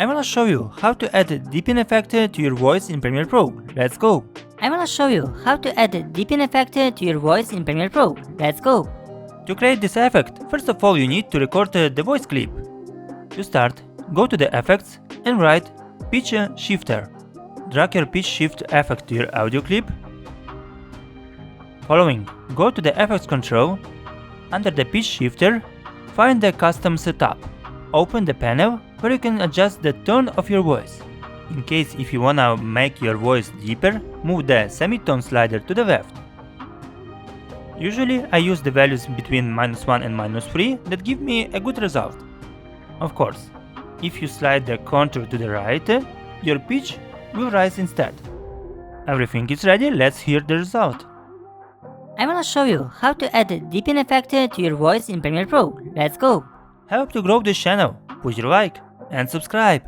I wanna show you how to add a deepen effect to your voice in Premiere Pro. Let's go! I wanna show you how to add a deepen effect to your voice in Premiere Pro. Let's go! To create this effect, first of all you need to record the voice clip. To start, go to the effects and write pitch shifter. Drag your pitch shift effect to your audio clip. Following, go to the effects control. Under the pitch shifter, find the custom setup. Open the panel where you can adjust the tone of your voice. In case if you wanna make your voice deeper, move the semitone slider to the left. Usually I use the values between -1 and -3 that give me a good result. Of course, if you slide the contour to the right, your pitch will rise instead. Everything is ready, let's hear the result. I wanna show you how to add a deepen effect to your voice in Premiere Pro. Let's go! Help to grow this channel, push your like and subscribe.